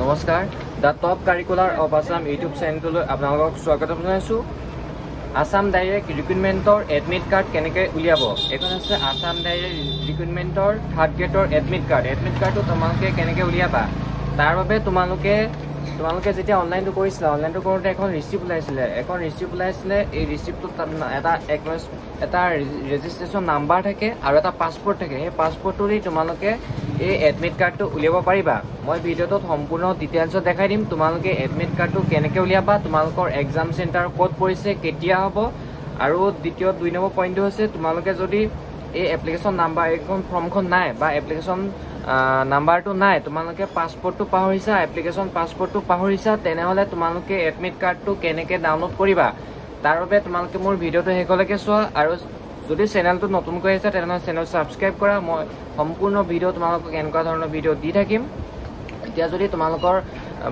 নমস্কাৰ the top curricular of Assam YouTube চেনেললৈ আপোনালোকক স্বাগতম জনাইছোঁ। আসাম ডাইৰেক্ট ৰিক্ৰুটমেণ্টৰ এডমিট কাৰ্ড কেনেকৈ উলিয়াব। এইখন আছে আসাম ডাইৰেক্ট ৰিক্ৰুটমেণ্টৰ 3rd গ্ৰেডৰ এডমিট কাৰ্ড। এডমিট কাৰ্ডটো তোমালোকে কেনেকৈ উলিয়াবা তাৰ বাবে তোমালোকে যেতিয়া অনলাইনটো কৰিছিলা, অনলাইনটো কৰোঁতে এখন ৰিচিপ্ট ওলাইছিলে। এই ৰিচিপ্টটোত এটা ৰেজিষ্ট্ৰেশ্যন নাম্বাৰ থাকে আৰু এটা পাছপৰ্ট থাকে। সেই পাছপৰ্টটো দি তোমালোকে এই এডমিট কাৰ্ডটো উলিয়াব পাৰিবা। মই ভিডিঅ'টোত সম্পূৰ্ণ ডিটেইলছত দেখাই দিম তোমালোকে এডমিট কাৰ্ডটো কেনেকৈ উলিয়াবা, তোমালোকৰ এক্সাম চেণ্টাৰ ক'ত পৰিছে, কেতিয়া হ'ব, আৰু দ্বিতীয় 2 নম্বৰ পইণ্টটো হৈছে তোমালোকে যদি এই এপ্লিকেশ্যন নাম্বাৰ এইখন ফৰ্মখন নাই বা এপ্লিকেশ্যন নাম্বাৰটো নাই, তোমালোকে পাছপৰ্টটো পাহৰিছা, এপ্লিকেশ্যন পাছপৰ্টটো পাহৰিছা, তেনেহ'লে তোমালোকে এডমিট কাৰ্ডটো কেনেকৈ ডাউনলোড কৰিবা তাৰ বাবে তোমালোকে মোৰ ভিডিঅ'টো শেষলৈকে চোৱা। আৰু যদি চেনেলটো নতুনকৈ আহিছে তেনেহ'লে চেনেল ছাবস্ক্ৰাইব কৰা। মই সম্পূৰ্ণ ভিডিঅ' তোমালোকক এনেকুৱা ধৰণৰ ভিডিঅ' দি থাকিম। এতিয়া যদি তোমালোকৰ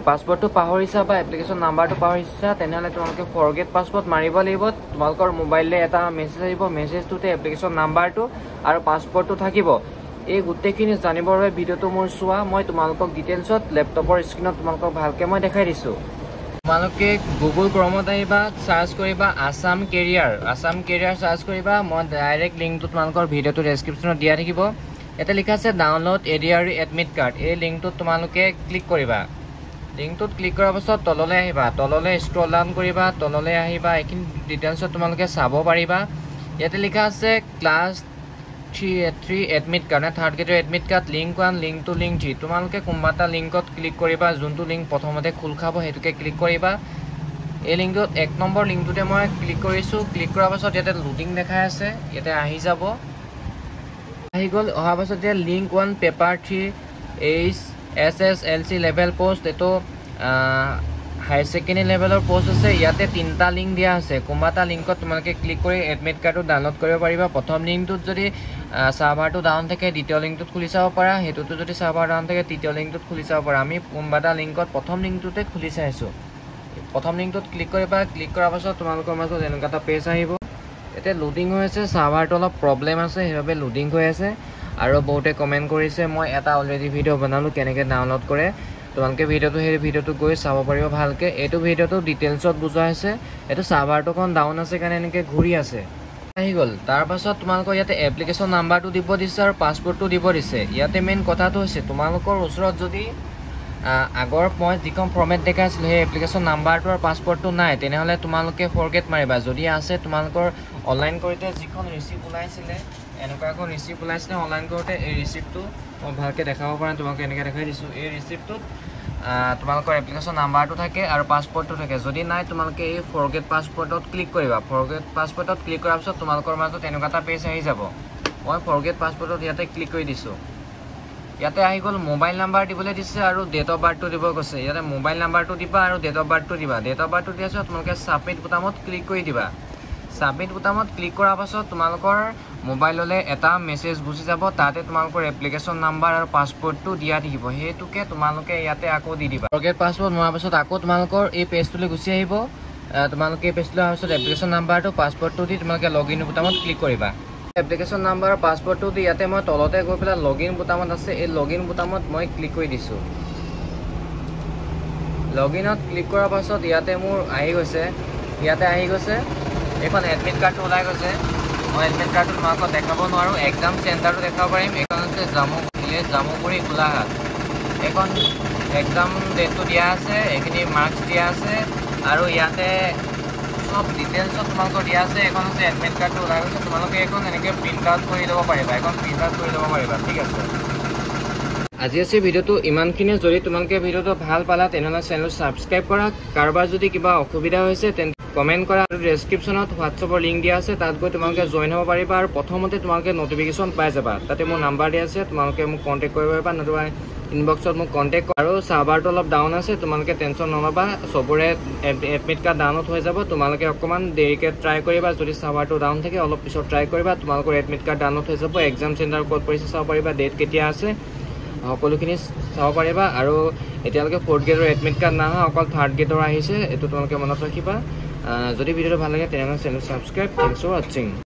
পাছপৰ্টটো পাহৰিছা বা এপ্লিকেশ্যন নাম্বাৰটো পাহৰিছা, তেনেহ'লে তোমালোকে ফৰগেট পাছপৰ্ট মাৰিব লাগিব। তোমালোকৰ মোবাইললৈ এটা মেছেজ আহিব, মেছেজটোতে এপ্লিকেশ্যন নাম্বাৰটো আৰু পাছপৰ্টটো থাকিব। এই গোটেইখিনি জানিবৰ বাবে ভিডিঅ'টো মোৰ চোৱা। মই তোমালোকক ডিটেইলছত লেপটপৰ স্ক্ৰীণত তোমালোকক ভালকৈ মই দেখাই দিছোঁ। তোমালোকে গুগল ক্ৰমত আহিবা, চাৰ্চ কৰিবা আসাম কেৰিয়াৰ চাৰ্চ কৰিবা। মই ডাইৰেক্ট লিংকটো তোমালোকৰ ভিডিঅ'টো ডেছক্ৰিপশ্যনত দিয়া থাকিব। ইয়াতে লিখা আছে ডাউনলোড ADR এডমিট কাৰ্ড। এই লিংকটোত তোমালোকে ক্লিক কৰিবা। লিংকটোত ক্লিক কৰাৰ পাছত তললৈ আহিবা, তললৈ স্ক্ৰল ডাউন কৰিবা, তললৈ আহিবা। এইখিনি ডিটেইলছত তোমালোকে চাব পাৰিবা। ইয়াতে লিখা আছে ক্লাছ 3 এডমিট কাৰ্ড, 3rd গ্ৰেডৰ admit card, link 1, link 2, link 3। তোমালোকে কোনোবা এটা লিংকত ক্লিক কৰিবা, যোনটো লিংক প্ৰথমতে খোল খাব সেইটোকে ক্লিক কৰিবা। এই লিংকটোত 1 নম্বৰ লিংকটোতে মই ক্লিক কৰিছোঁ। ক্লিক কৰাৰ পাছত ইয়াতে লোডিং দেখাই আছে, ইয়াতে আহি যাব। আহি গ'ল। অহাৰ পাছত এতিয়া link 1 paper 3 HSSLC level post. এইটো হায়াৰ ছেকেণ্ডেৰী লেভেলৰ পষ্ট আছে। ইয়াতে 3টা লিংক দিয়া আছে। কোনোবা এটা লিংকত তোমালোকে ক্লিক কৰি এডমিট কাৰ্ডটো ডাউনলোড কৰিব পাৰিবা। প্ৰথম লিংকটোত যদি ছাৰ্ভাৰটো ডাউন থাকে দ্বিতীয় লিংকটোত খুলি চাব পাৰা, সেইটোতো যদি ছাৰ্ভাৰ ডাউন থাকে তৃতীয় লিংকটোত খুলি চাব পাৰা। আমি কোনোবা এটা লিংকত প্ৰথম লিংকটোতে খুলি চাইছোঁ। প্ৰথম লিংকটোত ক্লিক কৰিবা। ক্লিক কৰাৰ পাছত তোমালোকৰ মাজত এনেকুৱা এটা পেজ আহিব। এতিয়া লোডিং হৈ আছে, ছাৰ্ভাৰটো অলপ প্ৰব্লেম আছে, সেইবাবে লোডিং হৈ আছে। আৰু বহুতে কমেণ্ট কৰিছে, মই এটা অলৰেডি ভিডিঅ' বনালোঁ কেনেকৈ ডাউনলোড কৰে। তোমালোকে সেই ভিডিঅ'টো গৈ চাব পাৰিব ভালকৈ। এইটো ভিডিঅ'টো ডিটেইলছত বুজোৱা হৈছে। এইটো ছাৰ্ভাৰটো অকণ ডাউন আছে কাৰণে এনেকৈ ঘূৰি আছে। আহি গ'ল। তাৰপাছত তোমালোকৰ ইয়াতে এপ্লিকেশ্যন নাম্বাৰটো দিব দিছে আৰু পাছপৰ্টটো দিব দিছে। ইয়াতে মেইন কথাটো হৈছে তোমালোকৰ ওচৰত যদি আগৰ মই যিখন ফৰ্মেট দেখাইছিলোঁ সেই এপ্লিকেশ্যন নাম্বাৰটো আৰু পাছপৰ্টটো নাই, তেনেহ'লে তোমালোকে ফৰগেট মাৰিবা। যদি আছে তোমালোকৰ অনলাইন কৰোঁতে যিখন ৰিচিপ্ট ওলাইছিলে, এনেকুৱা এখন ৰিচিপ্ট ওলাইছিলে অনলাইন কৰোঁতে, এই ৰিচিপ্টটো মই ভালকৈ দেখাব পৰা তোমালোকে এনেকৈ দেখাই দিছোঁ। এই ৰিচিপ্টটোত তোমালোকৰ এপ্লিকেশ্যন নাম্বাৰটো থাকে আৰু পাছপৰ্টটো থাকে। যদি নাই তোমালোকে এই ফৰগেট পাছপৰ্টত ক্লিক কৰিবা। ফৰগেট পাছপৰ্টত ক্লিক কৰাৰ পিছত তোমালোকৰ মাজত এনেকুৱা এটা পেজ আহি যাব। মই ফৰগেট পাছপৰ্টত ইয়াতে ক্লিক কৰি দিছোঁ। ইয়াতে আহি গ'ল। মোবাইল নাম্বাৰ দিবলৈ দিছে আৰু ডেট অফ বাৰ্থটো দিব কৈছে। ইয়াতে মোবাইল নাম্বাৰটো দিবা আৰু ডেট অফ বাৰ্থটো দিবা। ডেট অফ বাৰ্থটো দিয়াৰ পিছত তোমালোকে ছাবমিট বুটামত ক্লিক কৰি দিবা। ছাবমিট বুটামত ক্লিক কৰাৰ পাছত তোমালোকৰ মোবাইললৈ এটা মেছেজ গুচি যাব। তাতে তোমালোকৰ এপ্লিকেশ্যন নাম্বাৰ আৰু পাছপৰ্টটো দিয়া থাকিব। সেইটোকে তোমালোকে ইয়াতে আকৌ দি দিবা। ফৰগেট পাছপৰ্ট মৰাৰ পাছত আকৌ তোমালোকৰ এই পেজটোলৈ গুচি আহিব। তোমালোকে এই পেজটোলৈ অহাৰ পিছত এপ্লিকেশ্যন নাম্বাৰটো পাছপৰ্টটো দি তোমালোকে লগইন বুটামত ক্লিক কৰিবা। এপ্লিকেশ্যন নাম্বাৰ আৰু পাছপৰ্টটো দি ইয়াতে মই তলতে গৈ পেলাই লগইন বুটামত আছে, এই লগইন বুটামত মই ক্লিক কৰি দিছোঁ। লগইনত ক্লিক কৰাৰ পাছত ইয়াতে মোৰ আহি গৈছে, এইখন এডমিট কাৰ্ডটো ওলাই গৈছে। মই এডমিট কাৰ্ডটো তোমালোকক দেখাব নোৱাৰোঁ, এক্সাম চেণ্টাৰটো দেখাব পাৰিম। এইখন হৈছে জামুগুৰি গোলাঘাট। এইখন এক্সাম ডেটটো দিয়া আছে, এইখিনি মাৰ্কছ দিয়া আছে আৰু ইয়াতে চব ডিটেইলছত তোমালোকৰ দিয়া আছে। এখন হৈছে এডমিট কাৰ্ডটো ওলাই গৈছে। তোমালোকে এইখন এনেকৈ প্ৰিণ্ট আউট কৰি ল'ব পাৰিবা। ঠিক আছে, আজি আছে ভিডিঅ'টো ইমানখিনিয়ে। যদি তোমালোকে ভিডিঅ'টো ভাল পালা তেনেহ'লে চেনেলটো ছাবস্ক্ৰাইব কৰা। কাৰোবাৰ যদি কিবা অসুবিধা হৈছে তেন্তে কমেণ্ট কৰা আৰু ডেছক্ৰিপশ্যনত হোৱাটছআপৰ লিংক দিয়া আছে, তাত গৈ তোমালোকে জইন হ'ব পাৰিবা। আৰু প্ৰথমতে তোমালোকে নটিফিকেশ্যন পাই যাবা। তাতে মোৰ নাম্বাৰ দিয়া আছে, তোমালোকে মোক কণ্টেক্ট কৰিব পাৰিবা, নতুবা ইনবক্সত মোক কণ্টেক্ট কৰা। আৰু ছাৰ্ভাৰটো অলপ ডাউন আছে, তোমালোকে টেনশ্যন নল'বা, চবৰে এডমিট কাৰ্ড ডাউনলোড হৈ যাব। তোমালোকে অকণমান দেৰিকৈ ট্ৰাই কৰিবা। যদি ছাৰ্ভাৰটো ডাউন থাকে অলপ পিছত ট্ৰাই কৰিবা, তোমালোকৰ এডমিট কাৰ্ড ডাউনলোড হৈ যাব। এক্সাম চেণ্টাৰ ক'ত পৰিছে চাব পাৰিবা, ডেট কেতিয়া আছে সকলোখিনি চাব পাৰিবা। আৰু এতিয়ালৈকে 4th গ্ৰেডৰ এডমিট কাৰ্ড নাহা, অকল 3rd গ্ৰেডৰ আহিছে। এইটো তোমালোকে মনত ৰাখিবা। যদি ভিডিঅ'টো ভাল লাগে তেনেহ'লে চেনেল ছাবস্ক্ৰাইব। থেংকছ ফৰ ৱাচিং।